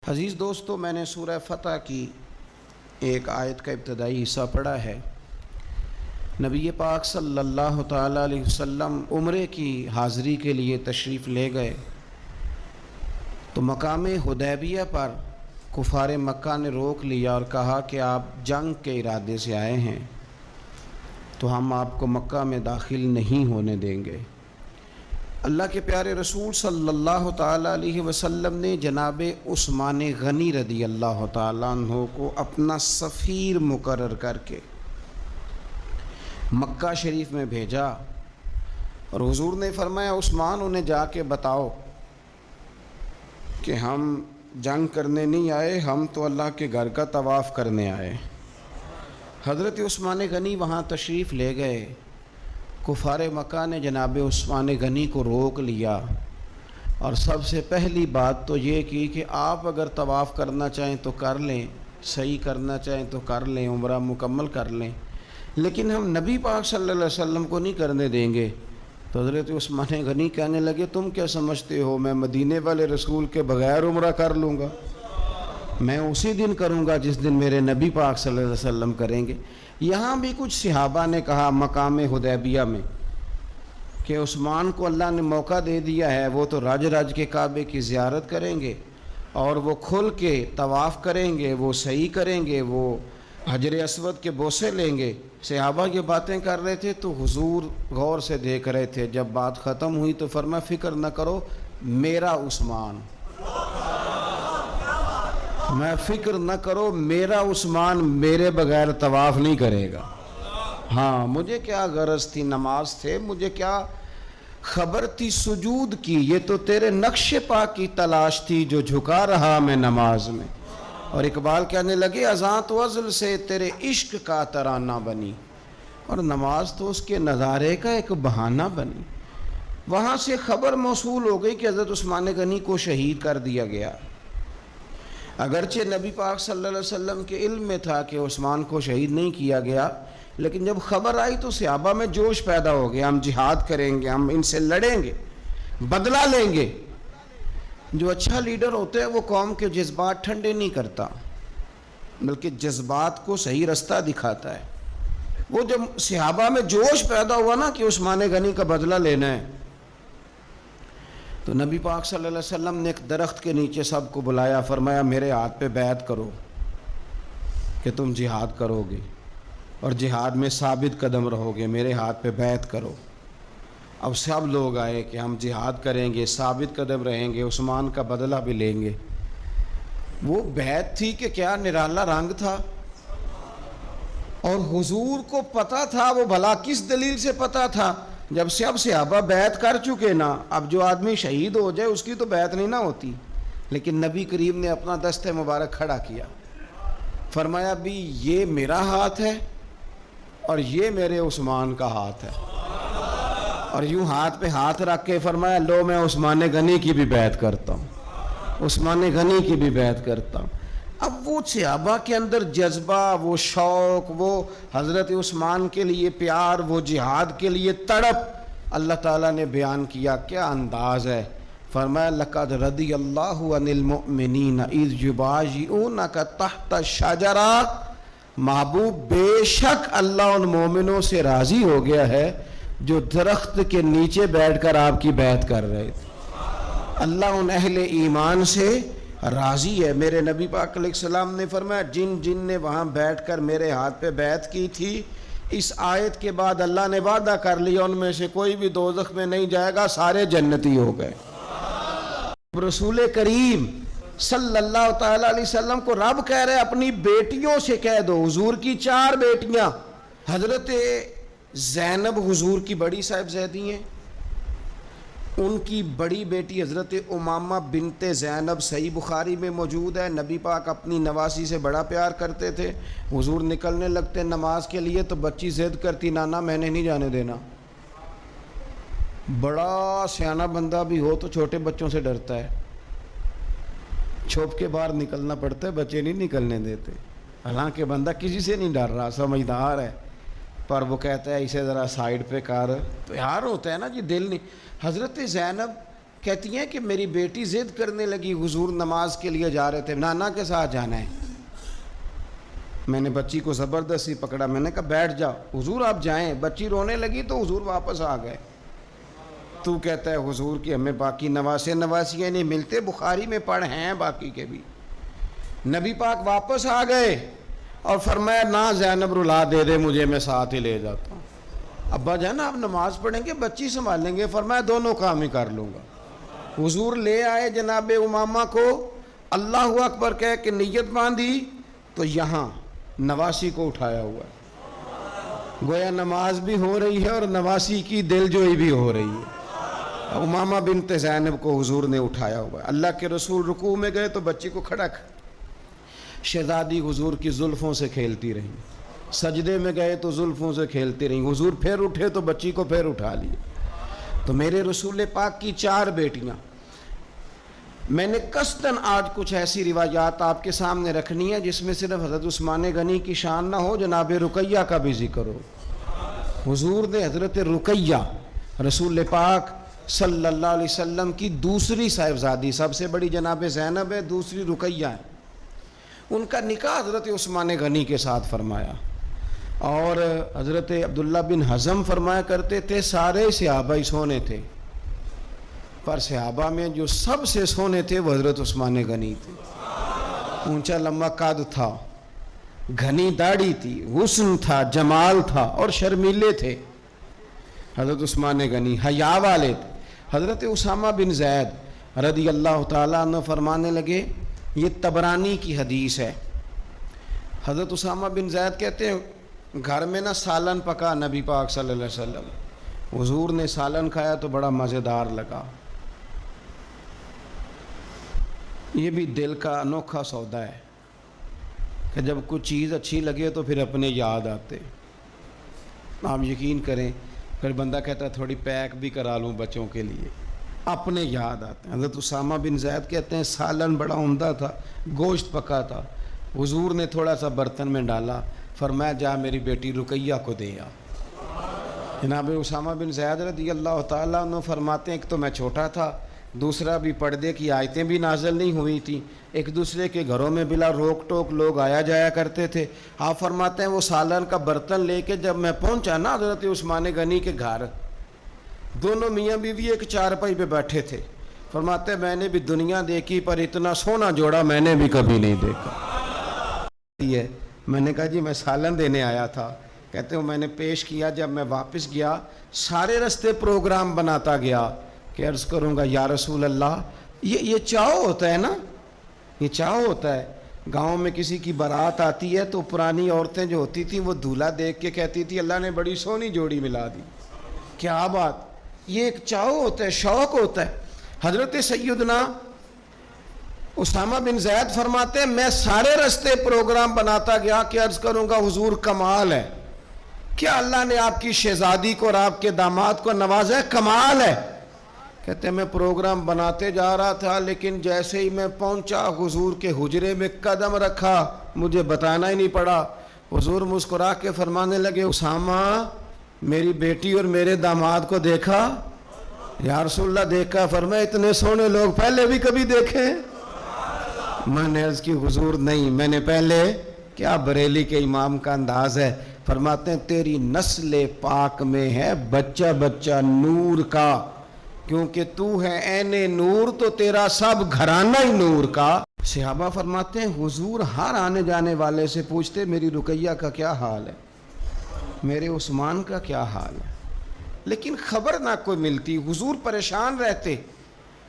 عزیز دوستو، میں نے سورہ فتح کی ایک آیت کا ابتدائی حصہ پڑھا ہے۔ نبی پاک صلی اللہ تعالیٰ علیہ وسلم عمرے کی حاضری کے لیے تشریف لے گئے تو مقام حدیبیہ پر کفار مکہ نے روک لیا اور کہا کہ آپ جنگ کے ارادے سے آئے ہیں تو ہم آپ کو مکہ میں داخل نہیں ہونے دیں گے۔ اللہ کے پیارے رسول صلی اللہ تعالیٰ علیہ وسلم نے جناب عثمان غنی رضی اللہ تعالیٰ عنہ کو اپنا سفیر مقرر کر کے مکہ شریف میں بھیجا اور حضور نے فرمایا عثمان انہیں جا کے بتاؤ کہ ہم جنگ کرنے نہیں آئے، ہم تو اللہ کے گھر کا طواف کرنے آئے۔ حضرت عثمان غنی وہاں تشریف لے گئے۔ کفار مکہ نے جناب عثمان غنی کو روک لیا اور سب سے پہلی بات تو یہ کی کہ آپ اگر طواف کرنا چاہیں تو کر لیں، صحیح کرنا چاہیں تو کر لیں، عمرہ مکمل کر لیں، لیکن ہم نبی پاک صلی اللہ علیہ وسلم کو نہیں کرنے دیں گے۔ تو حضرت عثمان غنی کہنے لگے تم کیا سمجھتے ہو میں مدینے والے رسول کے بغیر عمرہ کر لوں گا؟ میں اسی دن کروں گا جس دن میرے نبی پاک صلی اللہ علیہ وسلم کریں گے۔ یہاں بھی کچھ صحابہ نے کہا مقام حدیبیہ میں کہ عثمان کو اللہ نے موقع دے دیا ہے، وہ تو رج رج کے کعبے کی زیارت کریں گے اور وہ کھل کے طواف کریں گے، وہ صحیح کریں گے، وہ حجر اسود کے بوسے لیں گے۔ صحابہ یہ باتیں کر رہے تھے تو حضور غور سے دیکھ رہے تھے۔ جب بات ختم ہوئی تو فرمایا فکر نہ کرو میرا عثمان، میں فکر نہ کرو میرا عثمان میرے بغیر طواف نہیں کرے گا۔ ہاں مجھے کیا غرض تھی نماز سے، مجھے کیا خبر تھی سجود کی، یہ تو تیرے نقش پا کی تلاش تھی جو جھکا رہا میں نماز میں۔ اور اقبال کہنے لگے اذان تو ازل سے تیرے عشق کا ترانہ بنی، اور نماز تو اس کے نظارے کا ایک بہانہ بنی۔ وہاں سے خبر موصول ہو گئی کہ حضرت عثمان غنی کو شہید کر دیا گیا۔ اگرچہ نبی پاک صلی اللہ علیہ وسلم کے علم میں تھا کہ عثمان کو شہید نہیں کیا گیا، لیکن جب خبر آئی تو صحابہ میں جوش پیدا ہو گیا، ہم جہاد کریں گے، ہم ان سے لڑیں گے، بدلہ لیں گے۔ جو اچھا لیڈر ہوتا ہے وہ قوم کے جذبات ٹھنڈے نہیں کرتا بلکہ جذبات کو صحیح رستہ دکھاتا ہے۔ وہ جب صحابہ میں جوش پیدا ہوا نا کہ عثمان غنی کا بدلہ لینا ہے، تو نبی پاک صلی اللہ علیہ وسلم نے ایک درخت کے نیچے سب کو بلایا، فرمایا میرے ہاتھ پہ بیعت کرو کہ تم جہاد کرو گے اور جہاد میں ثابت قدم رہو گے، میرے ہاتھ پہ بیعت کرو۔ اب سب لوگ آئے کہ ہم جہاد کریں گے، ثابت قدم رہیں گے، عثمان کا بدلہ بھی لیں گے۔ وہ بیعت تھی کہ کیا نرالا رنگ تھا، اور حضور کو پتہ تھا، وہ بھلا کس دلیل سے پتہ تھا؟ جب سے اب صحابہ بیعت کر چکے نا، اب جو آدمی شہید ہو جائے اس کی تو بیعت نہیں نہ ہوتی، لیکن نبی کریم نے اپنا دست مبارک کھڑا کیا، فرمایا بھی یہ میرا ہاتھ ہے اور یہ میرے عثمان کا ہاتھ ہے، اور یوں ہاتھ پہ ہاتھ رکھ کے فرمایا لو میں عثمان غنی کی بھی بیعت کرتا ہوں، عثمان غنی کی بھی بیعت کرتا ہوں۔ اب وہ صحابہ کے اندر جذبہ، وہ شوق، وہ حضرت عثمان کے لیے پیار، وہ جہاد کے لیے تڑپ اللہ تعالیٰ نے بیان کیا۔ کیا انداز ہے! فرمایا لقد رضی اللہ عن المؤمنین اذ یبایعونک تحت الشجرہ، محبوب بے شک اللہ ان مومنوں سے راضی ہو گیا ہے جو درخت کے نیچے بیٹھ کر آپ کی بیعت کر رہے تھے۔ اللہ ان اہل ایمان سے راضی ہے۔ میرے نبی پاک علیہ السلام نے فرمایا جن جن نے وہاں بیٹھ کر میرے ہاتھ پہ بیعت کی تھی، اس آیت کے بعد اللہ نے وعدہ کر لیا ان میں سے کوئی بھی دوزخ میں نہیں جائے گا، سارے جنتی ہو گئے۔ رسول کریم صلی اللہ تعالیٰ علیہ وسلم کو رب کہہ رہے اپنی بیٹیوں سے کہہ دو، حضور کی 4 بیٹیاں، حضرت زینب حضور کی بڑی صاحبزادی ہیں، ان کی بڑی بیٹی حضرت امامہ بنت زینب صحیح بخاری میں موجود ہے۔ نبی پاک اپنی نواسی سے بڑا پیار کرتے تھے، حضور نکلنے لگتے نماز کے لیے تو بچی ضد کرتی نانا میں نے نہیں جانے دینا۔ بڑا سیانہ بندہ بھی ہو تو چھوٹے بچوں سے ڈرتا ہے، چھپ کے باہر نکلنا پڑتا ہے، بچے نہیں نکلنے دیتے، حالانکہ بندہ کسی سے نہیں ڈر رہا، سمجھدار ہے، پر وہ کہتا ہے اسے ذرا سائیڈ پہ کر، پیار ہوتا ہے نا جی، دل نہیں۔ حضرت زینب کہتی ہیں کہ میری بیٹی ضد کرنے لگی، حضور نماز کے لیے جا رہے تھے، نانا کے ساتھ جانا ہے۔ میں نے بچی کو زبردستی پکڑا، میں نے کہا بیٹھ جاؤ، حضور آپ جائیں۔ بچی رونے لگی تو حضور واپس آ گئے۔ تو کہتا ہے حضور کی ہمیں باقی نواسیاں نہیں ملتے، بخاری میں پڑھ ہیں باقی کے بھی۔ نبی پاک واپس آ گئے اور فرمایا نہ زینب رلا دے مجھے، میں ساتھ ہی لے جاتا ہوں۔ ابا جان آپ نماز پڑھیں گے، بچی سنبھالیں گے؟ فرمایا دونوں کام ہی کر لوں گا۔ حضور لے آئے جناب امامہ کو، اللہ اکبر کہہ کے نیت باندھی تو یہاں نواسی کو اٹھایا ہوا ہے، گویا نماز بھی ہو رہی ہے اور نواسی کی دل جوئی بھی ہو رہی ہے۔ امامہ بنت زینب کو حضور نے اٹھایا ہوا ہے۔ اللہ کے رسول رکوع میں گئے تو بچی کو کھڑا کر، شہزادی حضور کی زلفوں سے کھیلتی رہی، سجدے میں گئے تو زلفوں سے کھیلتی رہی، حضور پھر اٹھے تو بچی کو پھر اٹھا لیا۔ تو میرے رسول پاک کی 4 بیٹیاں، میں نے قصداً آج کچھ ایسی روایات آپ کے سامنے رکھنی ہے جس میں صرف حضرت عثمان غنی کی شان نہ ہو، جناب رقیہ کا بھی ذکر ہو۔ حضور نے حضرت رقیہ رسول پاک صلی اللہ علیہ وسلم کی دوسری صاحبزادی، سب سے بڑی جناب زینب ہے، دوسری رقیہ ہے، ان کا نکاح حضرت عثمان غنی کے ساتھ فرمایا۔ اور حضرت عبداللہ بن حزم فرمایا کرتے تھے سارے صحابہ ہی سونے تھے، پر صحابہ میں جو سب سے سونے تھے وہ حضرت عثمان غنی تھے۔ اونچا لمبا قد تھا، گھنی داڑھی تھی، حسن تھا، جمال تھا، اور شرمیلے تھے حضرت عثمان غنی، حیا والے تھے۔ حضرت اسامہ بن زید رضی اللہ تعالیٰ عنہ فرمانے لگے، یہ طبرانی کی حدیث ہے، حضرت اسامہ بن زید کہتے ہیں گھر میں نہ سالن پکا نبی پاک صلی اللہ علیہ وسلم، حضور نے سالن کھایا تو بڑا مزیدار لگا۔ یہ بھی دل کا انوکھا سودا ہے کہ جب کوئی چیز اچھی لگے تو پھر اپنے یاد آتے۔ آپ یقین کریں پھر بندہ کہتا ہے تھوڑی پیک بھی کرا لوں بچوں کے لیے، اپنے یاد آتے ہیں۔ حضرت اسامہ بن زید کہتے ہیں سالن بڑا عمدہ تھا، گوشت پکا تھا، حضور نے تھوڑا سا برتن میں ڈالا، فرمایا جا میری بیٹی رقیہ کو دے آ۔ جناب اسامہ بن زید رضی اللہ تعالیٰ عنہ فرماتے ہیں ایک تو میں چھوٹا تھا، دوسرا بھی پردے کی آیتیں بھی نازل نہیں ہوئی تھیں، ایک دوسرے کے گھروں میں بلا روک ٹوک لوگ آیا جایا کرتے تھے۔ آپ فرماتے ہیں وہ سالن کا برتن لے کے جب میں پہنچا نا حضرت عثمان غنی کے گھر، دونوں میاں بیوی ایک چارپائی پہ بیٹھے تھے، فرماتے ہیں میں نے بھی دنیا دیکھی پر اتنا سونا جوڑا میں نے بھی کبھی نہیں دیکھا۔ میں نے کہا جی میں سالن دینے آیا تھا، کہتے ہیں میں نے پیش کیا، جب میں واپس گیا سارے رستے پروگرام بناتا گیا کہ عرض کروں گا یا رسول اللہ، یہ چاؤ ہوتا ہے نا، یہ چاؤ ہوتا ہے۔ گاؤں میں کسی کی بارات آتی ہے تو پرانی عورتیں جو ہوتی تھیں وہ دولہا دیکھ کے کہتی تھی اللہ نے بڑی سونی جوڑی ملا دی، کیا بات، یہ ایک چاؤ ہوتا ہے، شوق ہوتا ہے۔ حضرت سیدنا اسامہ بن زید فرماتے ہیں میں سارے رستے پروگرام بناتا گیا کہ عرض کروں گا حضور کمال ہے، کیا اللہ نے آپ کی شہزادی کو اور آپ کے داماد کو نوازا ہے، کمال ہے۔ کہتے ہیں میں پروگرام بناتے جا رہا تھا لیکن جیسے ہی میں پہنچا حضور کے حجرے میں قدم رکھا مجھے بتانا ہی نہیں پڑا، حضور مسکرا کے فرمانے لگے اسامہ میری بیٹی اور میرے داماد کو دیکھا؟ یا رسول اللہ دیکھا۔ فرمایا اتنے سونے لوگ پہلے بھی کبھی دیکھے؟ میں نے عرض کی حضور نہیں، میں نے پہلے، کیا بریلی کے امام کا انداز ہے، فرماتے ہیں تیری نسل پاک میں ہے بچہ بچہ نور کا، کیونکہ تو ہے عین نور تو تیرا سب گھرانہ ہی نور کا۔ صحابہ فرماتے ہیں حضور ہر آنے جانے والے سے پوچھتے میری رقیہ کا کیا حال ہے، میرے عثمان کا کیا حال ہے، لیکن خبر نہ کوئی ملتی، حضور پریشان رہتے۔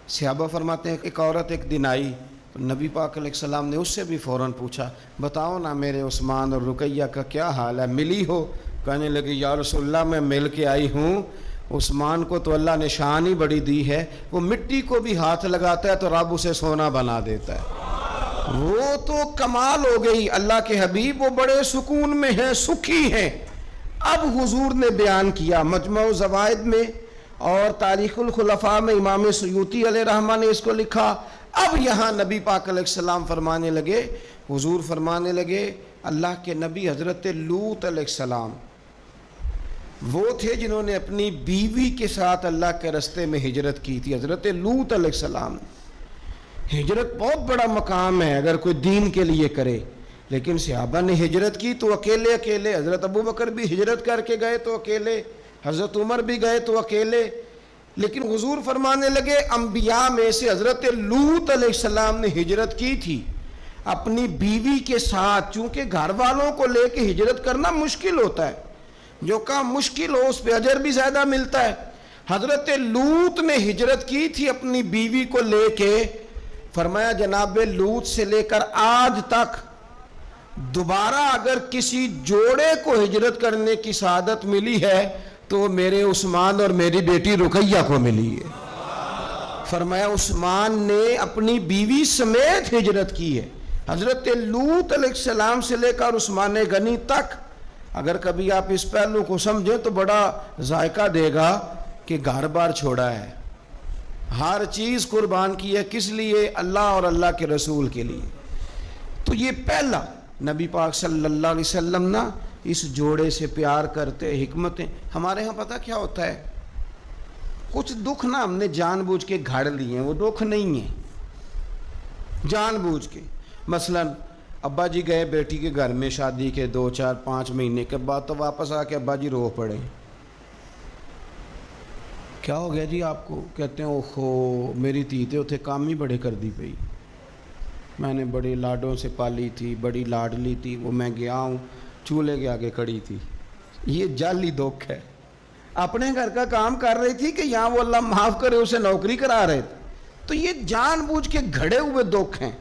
صحابہ فرماتے ہیں ایک عورت ایک دن آئی تو نبی پاک علیہ السلام نے اس سے بھی فوراً پوچھا بتاؤ نا میرے عثمان اور رقیہ کا کیا حال ہے، ملی ہو؟ کہنے لگی یا رسول اللہ میں مل کے آئی ہوں، عثمان کو تو اللہ نے شان ہی بڑی دی ہے، وہ مٹی کو بھی ہاتھ لگاتا ہے تو رب اسے سونا بنا دیتا ہے، وہ تو کمال ہو گئی۔ اللہ کے حبیب وہ بڑے سکون میں ہیں، سکھی ہیں۔ اب حضور نے بیان کیا مجمع الزوائد میں اور تاریخ الخلفاء میں امام سیوطی علیہ رحمہ نے اس کو لکھا۔ اب یہاں نبی پاک علیہ السلام فرمانے لگے، حضور فرمانے لگے اللہ کے نبی حضرت لوط علیہ السلام وہ تھے جنہوں نے اپنی بیوی کے ساتھ اللہ کے راستے میں ہجرت کی تھی. حضرت لوط علیہ السلام. ہجرت بہت بڑا مقام ہے اگر کوئی دین کے لیے کرے, لیکن صحابہ نے ہجرت کی تو اکیلے اکیلے. حضرت ابو بکر بھی ہجرت کر کے گئے تو اکیلے, حضرت عمر بھی گئے تو اکیلے. لیکن حضور فرمانے لگے انبیاء میں سے حضرت لوط علیہ السلام نے ہجرت کی تھی اپنی بیوی کے ساتھ, چونکہ گھر والوں کو لے کے ہجرت کرنا مشکل ہوتا ہے. جو کام مشکل ہو اس پہ اجر بھی زیادہ ملتا ہے. حضرت لوط نے ہجرت کی تھی اپنی بیوی کو لے کے. فرمایا جناب لوط سے لے کر آج تک دوبارہ اگر کسی جوڑے کو ہجرت کرنے کی سعادت ملی ہے تو میرے عثمان اور میری بیٹی رقیہ کو ملی ہے. فرمایا عثمان نے اپنی بیوی سمیت ہجرت کی ہے. حضرت لوط علیہ السلام سے لے کر عثمان غنی تک. اگر کبھی آپ اس پہلو کو سمجھیں تو بڑا ذائقہ دے گا کہ گھر بار چھوڑا ہے, ہر چیز قربان کی ہے. کس لیے؟ اللہ اور اللہ کے رسول کے لیے. تو یہ پہلا نبی پاک صلی اللہ علیہ وسلم نا اس جوڑے سے پیار کرتے. حکمتیں ہمارے ہاں پتہ کیا ہوتا ہے, کچھ دکھ نا ہم نے جان بوجھ کے گھاڑ لیے ہیں, وہ دکھ نہیں ہیں جان بوجھ کے. مثلا ابا جی گئے بیٹی کے گھر میں شادی کے 2 4 5 مہینے کے بعد, تو واپس آ کے ابا جی رو پڑے. کیا ہو گیا جی آپ کو؟ کہتے ہیں اوہو میری دھی تے اتھے کام ہی بڑے کر دی پئی, میں نے بڑے لاڈوں سے پالی تھی, بڑی لاڈلی تھی, وہ میں گیا ہوں چولہے کے آگے کھڑی تھی. یہ جعلی دکھ ہے. اپنے گھر کا کام کر رہی تھی کہ یہاں وہ اللہ معاف کرے اسے نوکری کرا رہے تھے. تو یہ جان بوجھ کے گھڑے ہوئے دکھ ہیں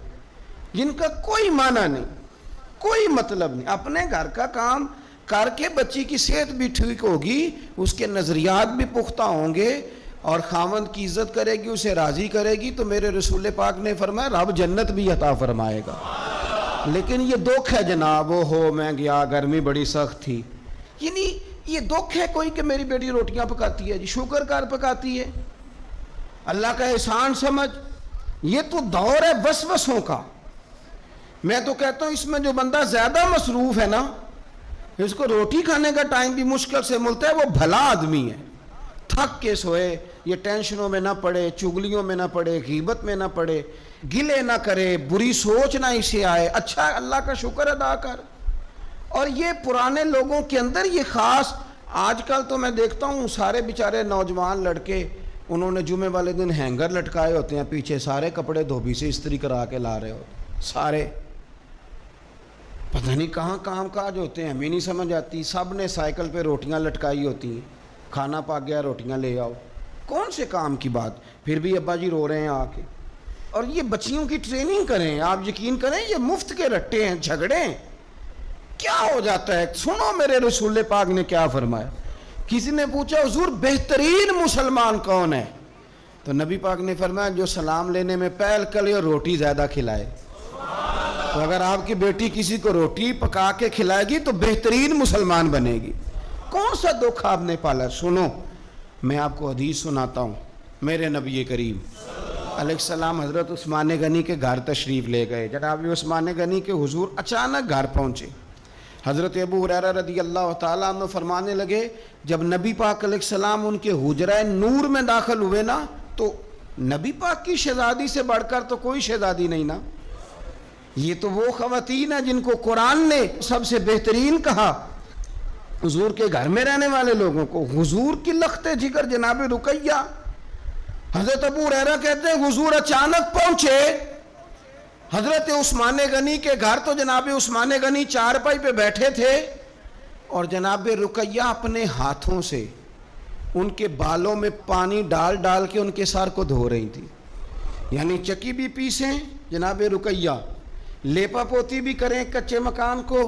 جن کا کوئی معنی نہیں, کوئی مطلب نہیں. اپنے گھر کا کام کر کے بچی کی صحت بھی ٹھیک ہوگی, اس کے نظریات بھی پختہ ہوں گے, اور خاوند کی عزت کرے گی, اسے راضی کرے گی, تو میرے رسول پاک نے فرمایا رب جنت بھی عطا فرمائے گا. لیکن یہ دکھ ہے جناب, وہ ہو میں گیا گرمی بڑی سخت تھی. یعنی یہ دکھ ہے کوئی کہ میری بیٹی روٹیاں پکاتی ہے جی, شکر کار پکاتی ہے, اللہ کا احسان سمجھ. یہ تو دور ہے وسوسوں کا. میں تو کہتا ہوں اس میں جو بندہ زیادہ مصروف ہے نا, اس کو روٹی کھانے کا ٹائم بھی مشکل سے ملتا ہے, وہ بھلا آدمی ہے. تھک کے سوئے, یہ ٹینشنوں میں نہ پڑے, چگلیوں میں نہ پڑے, غیبت میں نہ پڑے, گلے نہ کرے, بری سوچ نہ اسے آئے, اچھا اللہ کا شکر ادا کر. اور یہ پرانے لوگوں کے اندر یہ خاص, آج کل تو میں دیکھتا ہوں سارے بیچارے نوجوان لڑکے, انہوں نے جمعے والے دن ہینگر لٹکائے ہوتے ہیں پیچھے, سارے کپڑے دھوبی سے استری کرا کے لا رہے ہوتے سارے. پتہ نہیں کہاں کام کاج ہوتے ہیں, ہمیں نہیں سمجھ آتی. سب نے سائیکل پہ روٹیاں لٹکائی ہوتی ہیں, کھانا پاک گیا روٹیاں لے آؤ. کون سے کام کی بات؟ پھر بھی ابا جی رو رہے ہیں آ کے. اور یہ بچیوں کی ٹریننگ کریں, آپ یقین کریں یہ مفت کے رٹے ہیں, جھگڑے. کیا ہو جاتا ہے؟ سنو میرے رسول پاک نے کیا فرمایا. کسی نے پوچھا حضور بہترین مسلمان کون ہے؟ تو نبی پاک نے فرمایا جو سلام لینے میں پہل کرے اور روٹی زیادہ کھلائے. تو اگر آپ کی بیٹی کسی کو روٹی پکا کے کھلائے گی تو بہترین مسلمان بنے گی. کون سا دکھ آپ نے پالا؟ سنو میں آپ کو حدیث سناتا ہوں. میرے نبی کریم علیہ السلام حضرت عثمان غنی کے گھر تشریف لے گئے. جناب عثمان غنی کے حضور اچانک گھر پہنچے. حضرت ابو ہریرہ رضی اللہ تعالیٰ عنہ فرمانے لگے جب نبی پاک علیہ السلام ان کے حجرہ نور میں داخل ہوئے نا, تو نبی پاک کی شہزادی سے بڑھ کر تو کوئی شہزادی نہیں نا. یہ تو وہ خواتین ہیں جن کو قرآن نے سب سے بہترین کہا. حضور کے گھر میں رہنے والے لوگوں کو, حضور کی لخت جگر جناب رقیہ. حضرت ابو ہریرہ کہتے ہیں حضور اچانک پہنچے حضرت عثمان غنی کے گھر, تو جناب عثمان غنی چارپائی پہ بیٹھے تھے, اور جناب رقیہ اپنے ہاتھوں سے ان کے بالوں میں پانی ڈال ڈال کے ان کے سر کو دھو رہی تھی. یعنی چکی بھی پیسیں جناب رقیہ, لیپا پوتی بھی کریں کچے مکان کو,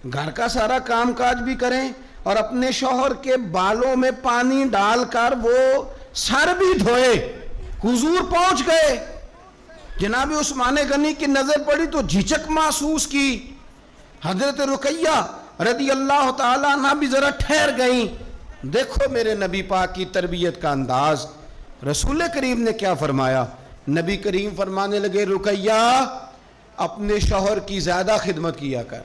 گھر کا سارا کام کاج بھی کریں, اور اپنے شوہر کے بالوں میں پانی ڈال کر وہ سر بھی دھوئے. حضور پہنچ گئے, جناب عثمان غنی کی نظر پڑی تو جھجک محسوس کی. حضرت رقیہ رضی اللہ تعالیٰ عنہ بھی ذرا ٹھہر گئیں. دیکھو میرے نبی پاک کی تربیت کا انداز. رسول کریم نے کیا فرمایا؟ نبی کریم فرمانے لگے رقیہ اپنے شوہر کی زیادہ خدمت کیا کر,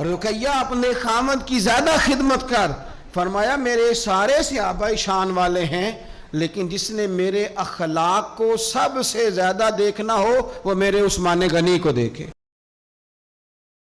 رقیہ اپنے خامد کی زیادہ خدمت کر. فرمایا میرے سارے صحابہ شان والے ہیں، لیکن جس نے میرے اخلاق کو سب سے زیادہ دیکھنا ہو وہ میرے عثمان غنی کو دیکھے۔